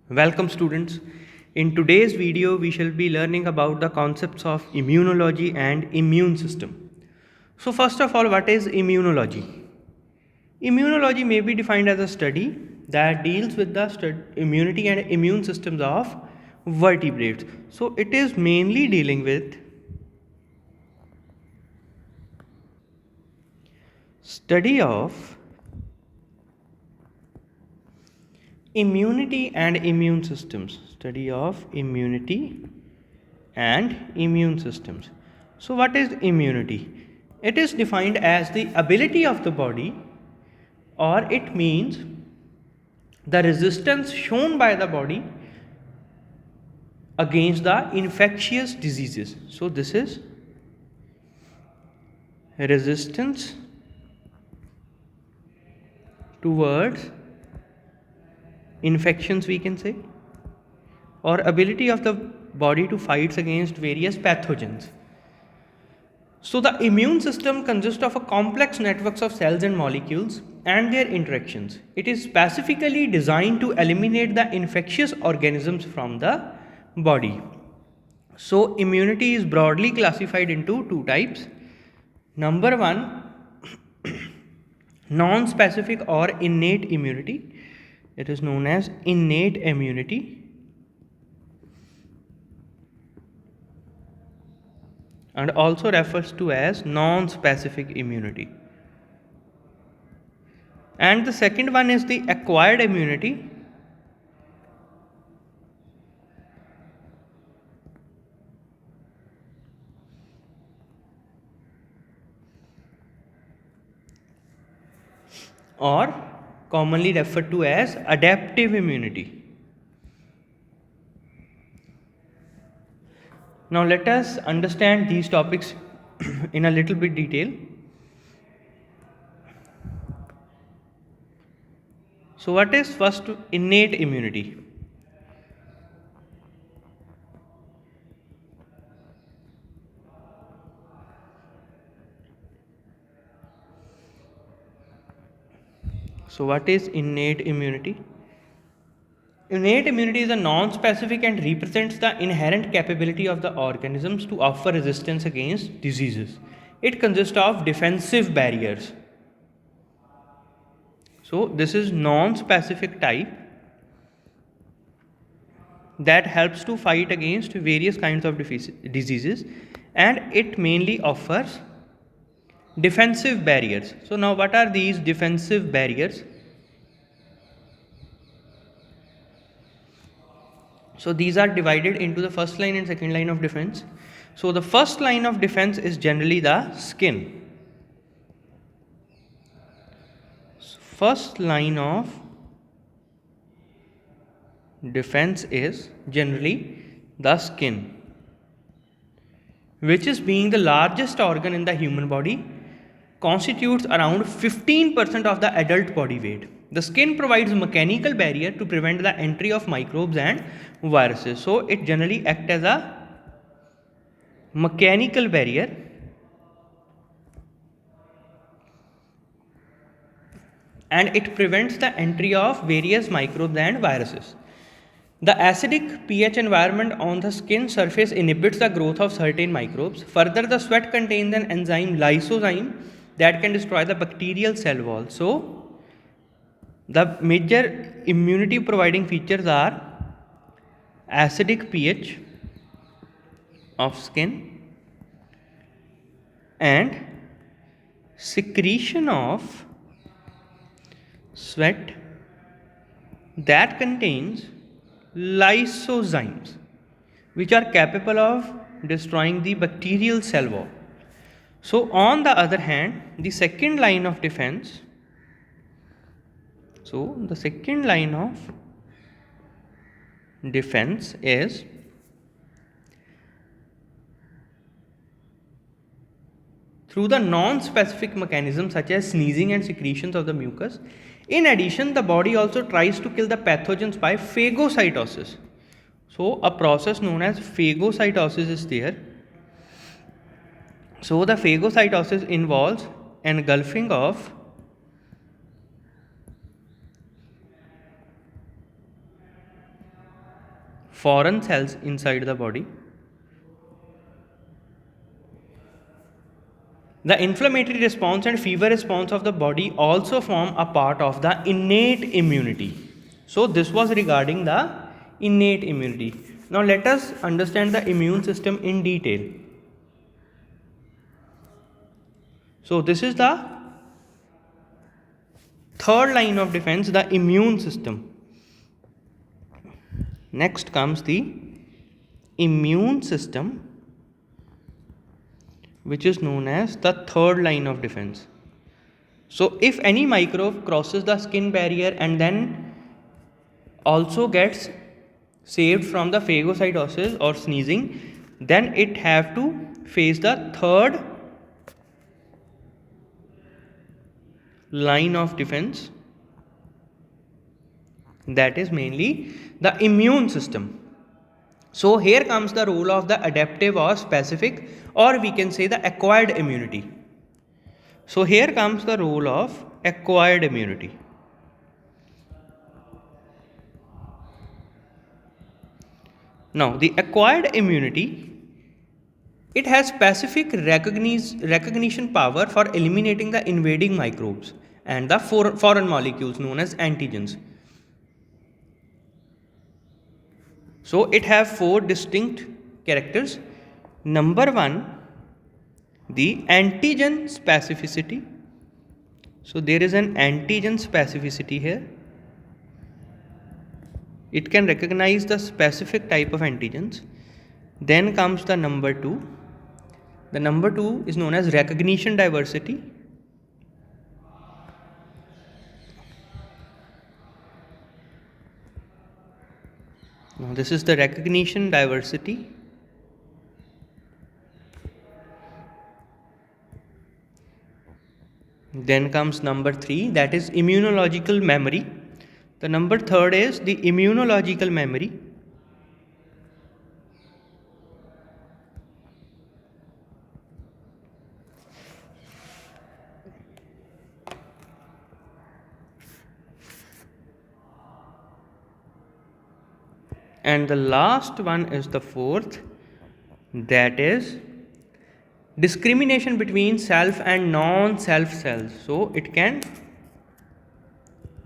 Welcome students. In today's video we shall be learning about the concepts of immunology and immune system. So first of all, what is immunology? Immunology may be defined as a study that deals with the immunity and immune systems of vertebrates. So it is mainly dealing with study of immunity and immune systems. Study of immunity and immune systems. So what is immunity? It is defined as the ability of the body, or it means the resistance shown by the body against the infectious diseases. So this is resistance towards infections, we can say, or ability of the body to fight against various pathogens. So the immune system consists of a complex networks of cells and molecules and their interactions. It is specifically designed to eliminate the infectious organisms from the body. So immunity is broadly classified into two types. Number one, non-specific or innate immunity. It is known as innate immunity. And also refers to as non-specific immunity. And the second one is the acquired immunity. Or commonly referred to as adaptive immunity. Now let us understand these topics in a little bit detail. So what is first innate immunity? So what is innate immunity? Innate immunity is a non-specific and represents the inherent capability of the organisms to offer resistance against diseases. It consists of defensive barriers. So this is non-specific type that helps to fight against various kinds of diseases, and it mainly offers defensive barriers. So now what are these defensive barriers? So these are divided into the first line and second line of defense. So the first line of defense is generally the skin. First line of defense is generally the skin, which is being the largest organ in the human body, constitutes around 15% of the adult body weight. The skin provides a mechanical barrier to prevent the entry of microbes and viruses. So it generally acts as a mechanical barrier and it prevents the entry of various microbes and viruses. The acidic pH environment on the skin surface inhibits the growth of certain microbes. Further, the sweat contains an enzyme lysozyme that can destroy the bacterial cell wall. So, the major immunity providing features are acidic pH of skin and secretion of sweat that contains lysozymes, which are capable of destroying the bacterial cell wall. So on the other hand, the second line of defense, is through the non-specific mechanisms such as sneezing and secretions of the mucus. In addition, the body also tries to kill the pathogens by phagocytosis. So a process known as phagocytosis is there. So the phagocytosis involves engulfing of foreign cells inside the body. The inflammatory response and fever response of the body also form a part of the innate immunity. So, this was regarding the innate immunity. Now, let us understand the immune system in detail. So, this is the third line of defense, the immune system. Next comes the immune system, which is known as the third line of defense. So, if any microbe crosses the skin barrier and then also gets saved from the phagocytosis or sneezing, then it have to face the third line of defense, that is mainly the immune system. So, here comes the role of the adaptive or specific, or we can say the acquired immunity. So, here comes the role of acquired immunity. Now, the acquired immunity, it has specific recognition power for eliminating the invading microbes and the foreign molecules known as antigens. So, it have four distinct characters. Number one, the antigen specificity. So, there is an antigen specificity here. It can recognize the specific type of antigens. Then comes the number two. The number two is known as recognition diversity. Now, this is the recognition diversity. Then comes number three, that is immunological memory. The number third is the immunological memory. And the last one is the fourth, that is discrimination between self and non-self cells. So, it can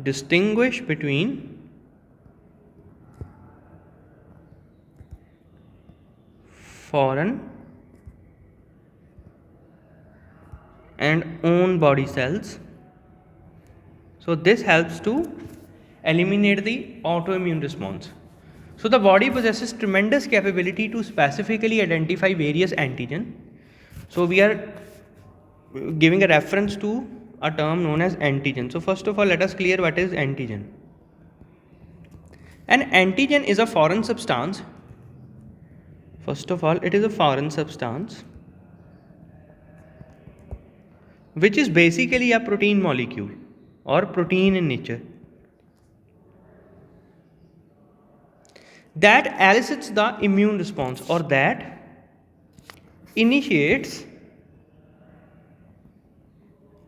distinguish between foreign and own body cells. So, this helps to eliminate the autoimmune response. So, the body possesses tremendous capability to specifically identify various antigen. So, we are giving a reference to a term known as antigen. So, first of all, let us clear what is antigen. An antigen is a foreign substance. First of all, it is a foreign substance which is basically a protein molecule or protein in nature that elicits the immune response or that initiates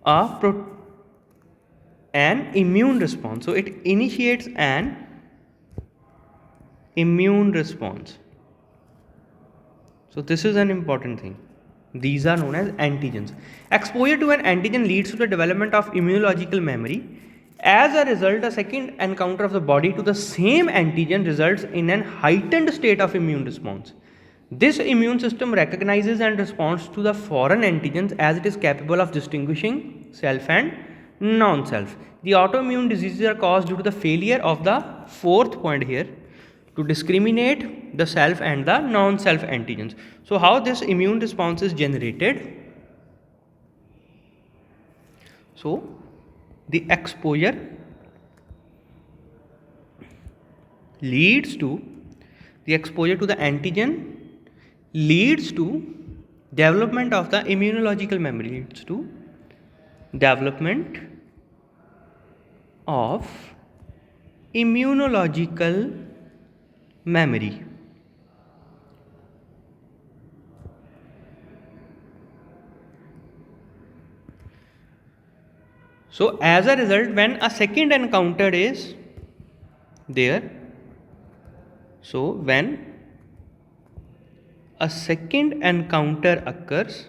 an immune response. So, it initiates an immune response. So, this is an important thing. These are known as antigens. Exposure to an antigen leads to the development of immunological memory. As a result, a second encounter of the body to the same antigen results in an heightened state of immune response. This immune system recognizes and responds to the foreign antigens as it is capable of distinguishing self and non-self. The autoimmune diseases are caused due to the failure of the fourth point here to discriminate the self and the non-self antigens. So, how this immune response is generated? So, the exposure leads to the antigen leads to development of the immunological memory, leads to development of immunological memory. So, as a result, when a second encounter is there, So when a second encounter occurs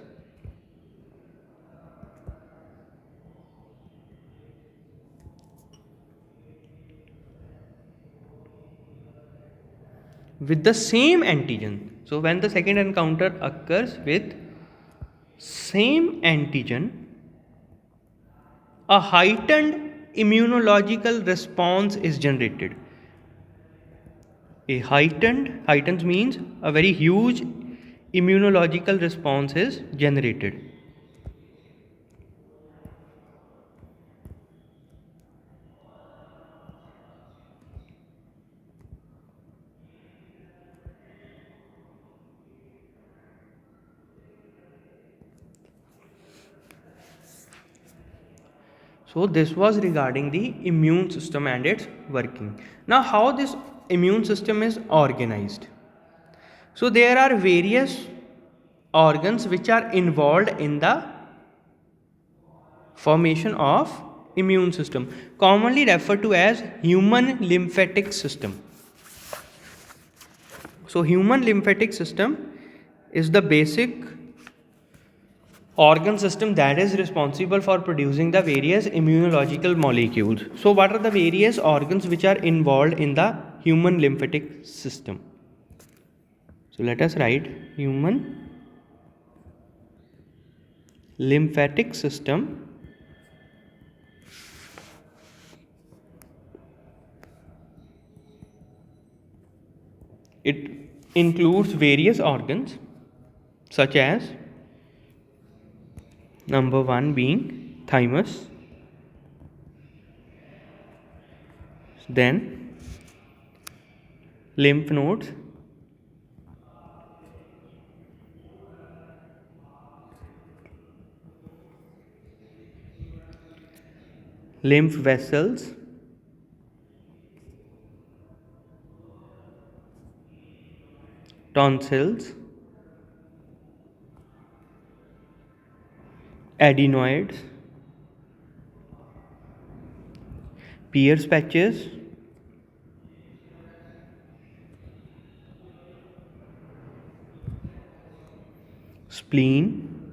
with the same antigen, so when the second encounter occurs with same antigen, a heightened immunological response is generated. A heightened means a very huge immunological response is generated. So this was regarding the immune system and its working. Now how this immune system is organized? So there are various organs which are involved in the formation of immune system, commonly referred to as human lymphatic system. So human lymphatic system is the basic organ system that is responsible for producing the various immunological molecules. So what are the various organs which are involved in the human lymphatic system? So let us write human lymphatic system. It includes various organs such as number 1 being thymus, then lymph nodes, lymph vessels, tonsils, adenoids, Pierce patches, spleen,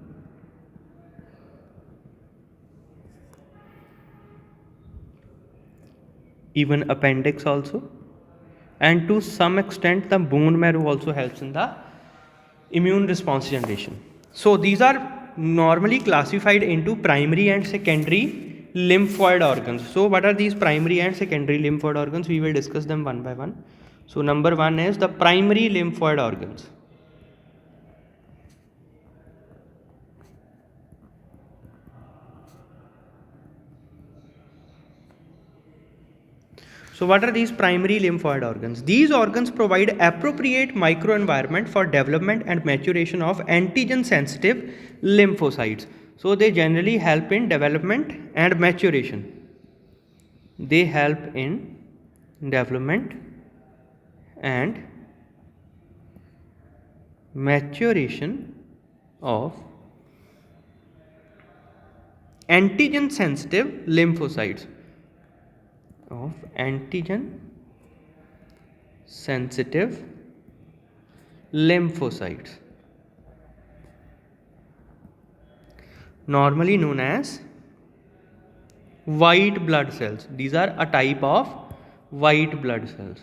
even appendix also, and to some extent the bone marrow also helps in the immune response generation. So these are normally classified into primary and secondary lymphoid organs. So what are these primary and secondary lymphoid organs? We will discuss them one by one. So number 1 is the primary lymphoid organs. So what are these primary lymphoid organs? These organs provide appropriate microenvironment for development and maturation of antigen sensitive lymphocytes. So they generally help in development and maturation. They help in development and maturation of antigen sensitive lymphocytes. Of antigen sensitive lymphocytes, normally known as white blood cells. These are a type of white blood cells.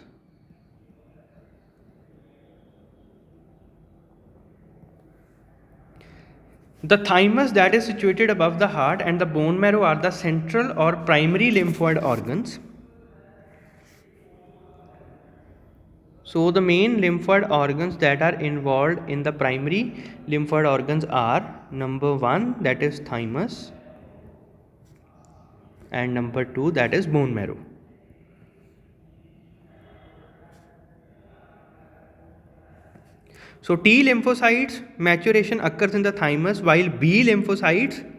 The thymus that is situated above the heart and the bone marrow are the central or primary lymphoid organs. So the main lymphoid organs that are involved in the primary lymphoid organs are number 1, that is thymus, and number 2, that is bone marrow. So T lymphocytes maturation occurs in the thymus, while B lymphocytes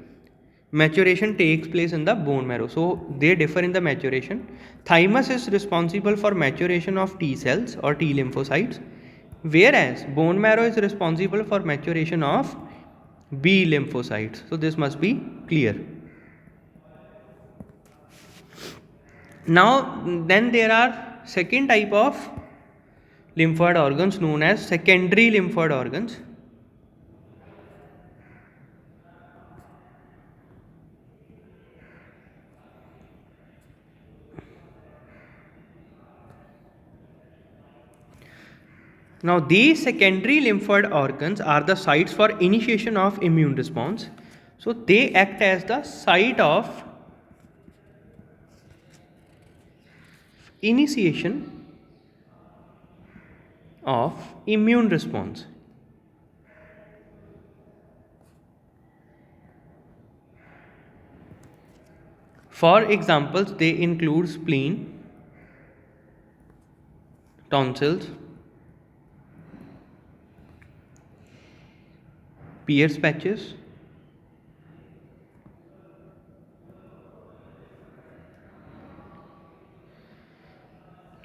maturation takes place in the bone marrow. So they differ in the maturation. Thymus is responsible for maturation of T cells or T lymphocytes, whereas bone marrow is responsible for maturation of B lymphocytes. So this must be clear. Now then there are second type of lymphoid organs known as secondary lymphoid organs. Now these secondary lymphoid organs are the sites for initiation of immune response. So they act as the site of initiation of immune response. For examples, they include spleen, tonsils, Pierce patches,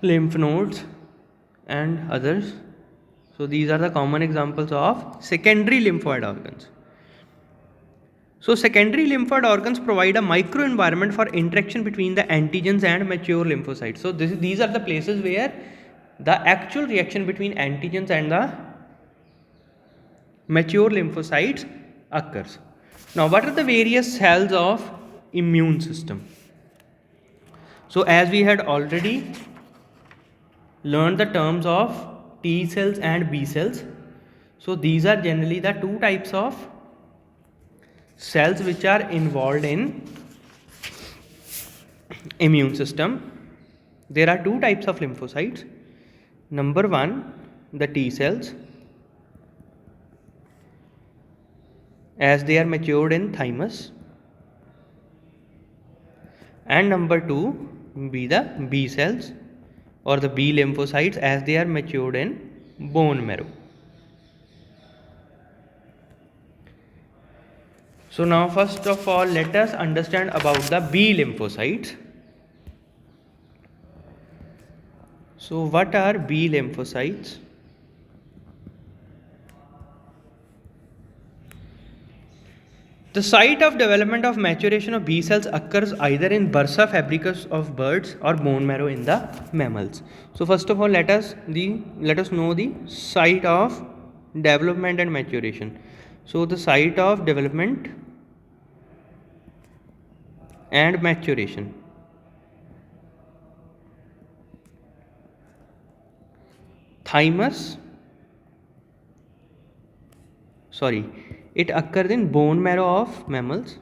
lymph nodes, and others. So these are the common examples of secondary lymphoid organs. So secondary lymphoid organs provide a microenvironment for interaction between the antigens and mature lymphocytes. So these are the places where the actual reaction between antigens and the mature lymphocytes occurs. Now what are the various cells of immune system? So as we had already learned the terms of T cells and B cells. So these are generally the two types of cells which are involved in immune system. There are two types of lymphocytes. Number one, the T cells, as they are matured in thymus, and number two be the B cells or the B lymphocytes as they are matured in bone marrow. So now first of all let us understand about the B lymphocytes. So what are B lymphocytes? The site of development of maturation of B cells occurs either in bursa fabricus of birds or bone marrow in the mammals. So first of all let us know the site of development and maturation. So the site of development and maturation. It occurs in bone marrow of mammals.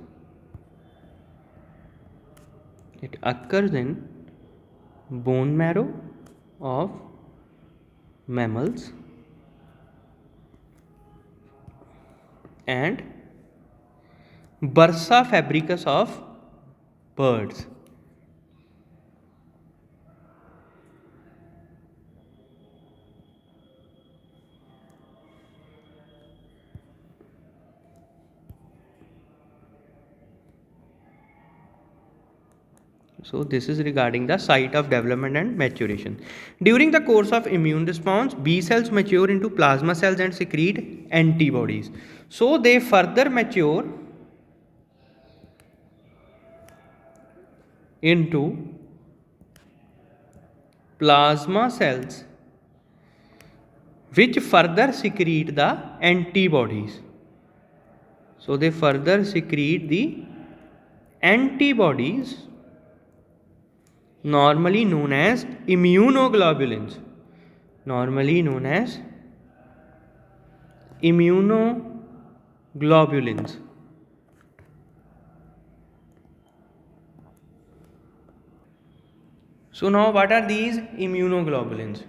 It occurs in bone marrow of mammals and bursa fabricus of birds. So this is regarding the site of development and maturation. During the course of immune response, B cells mature into plasma cells and secrete antibodies. So they further mature into plasma cells which further secrete the antibodies. So they further secrete the antibodies normally known as immunoglobulins. Normally known as immunoglobulins. So now what are these immunoglobulins?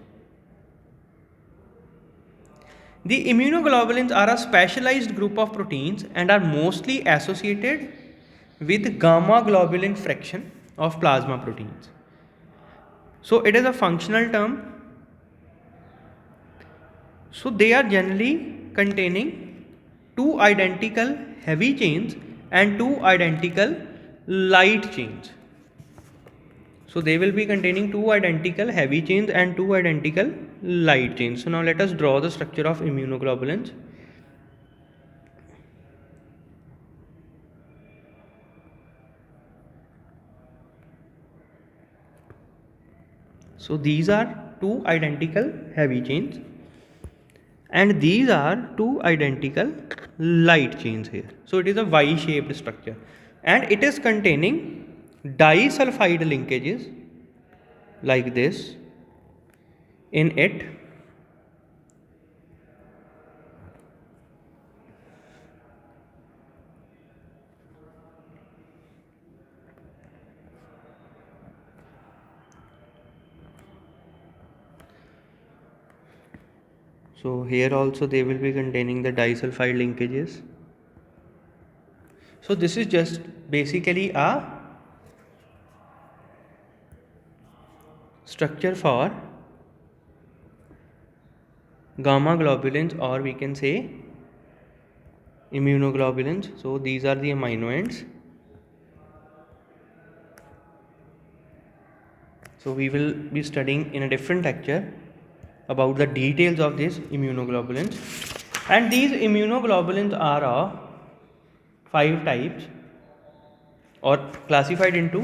The immunoglobulins are a specialized group of proteins and are mostly associated with gamma globulin fraction of plasma proteins. So it is a functional term. So they are generally containing two identical heavy chains and two identical light chains. So they will be containing two identical heavy chains and two identical light chains. So now let us draw the structure of immunoglobulins. So these are two identical heavy chains, and these are two identical light chains here. So it is a Y-shaped structure, and it is containing disulfide linkages like this in it. So here also they will be containing the disulfide linkages. So this is just basically a structure for gamma globulins, or we can say immunoglobulins. So these are the amino acids. So we will be studying in a different lecture about the details of these immunoglobulins, and these immunoglobulins are of 5 types, or classified into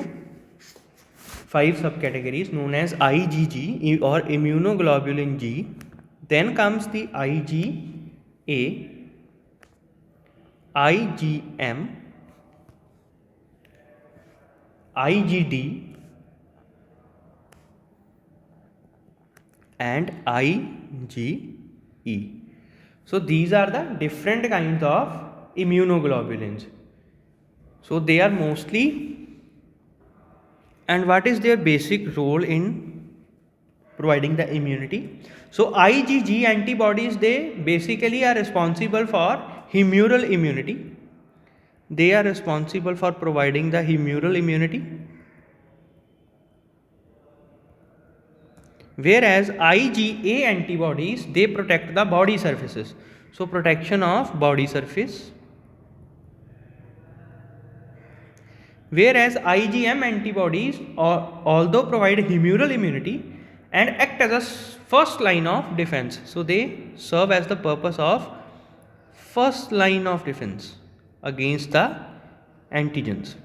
5 subcategories known as IgG or immunoglobulin G. Then comes the IgA, IgM, IgD, and IgE. So these are the different kinds of immunoglobulins. So they are mostly, and what is their basic role in providing the immunity? So IgG antibodies, they basically are responsible for humoral immunity. They are responsible for providing the humoral immunity, whereas IgA antibodies, they protect the body surfaces. So protection of body surface, whereas IgM antibodies although provide humoral immunity and act as a first line of defense. So they serve as the purpose of first line of defense against the antigens,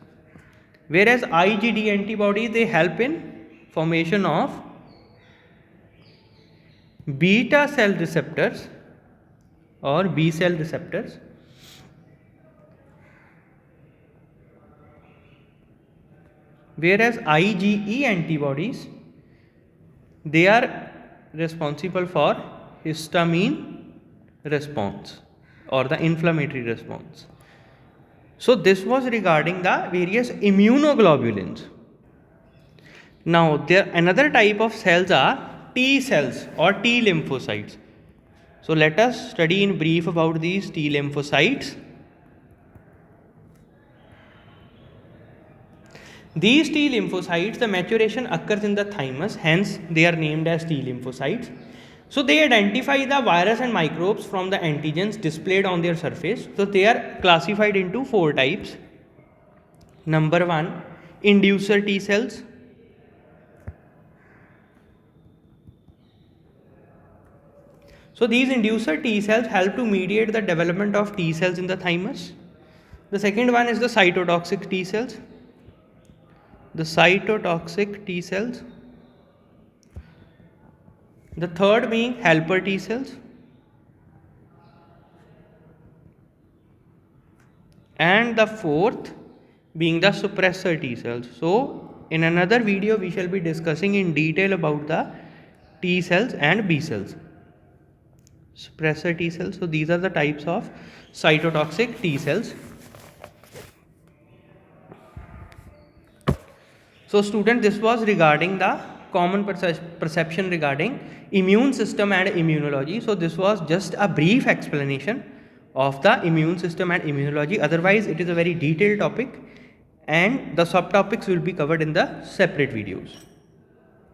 whereas IgD antibodies, they help in formation of beta cell receptors or B cell receptors, whereas IgE antibodies, they are responsible for histamine response or the inflammatory response. So this was regarding the various immunoglobulins. Now there another type of cells are T cells or T lymphocytes. So let us study in brief about these T lymphocytes. These T lymphocytes, the maturation occurs in the thymus, hence they are named as T lymphocytes. So they identify the virus and microbes from the antigens displayed on their surface. So they are classified into 4 types. Number 1, inducer T cells. So these inducer T cells help to mediate the development of T cells in the thymus. The second one is the cytotoxic T cells. The cytotoxic T cells. The third being helper T cells. And the fourth being the suppressor T cells. So in another video we shall be discussing in detail about the T cells and B cells. Suppressor T cells. So these are the types of cytotoxic T cells. So student, this was regarding the common perception regarding immune system and immunology. So this was just a brief explanation of the immune system and immunology. Otherwise it is a very detailed topic and the subtopics will be covered in the separate videos.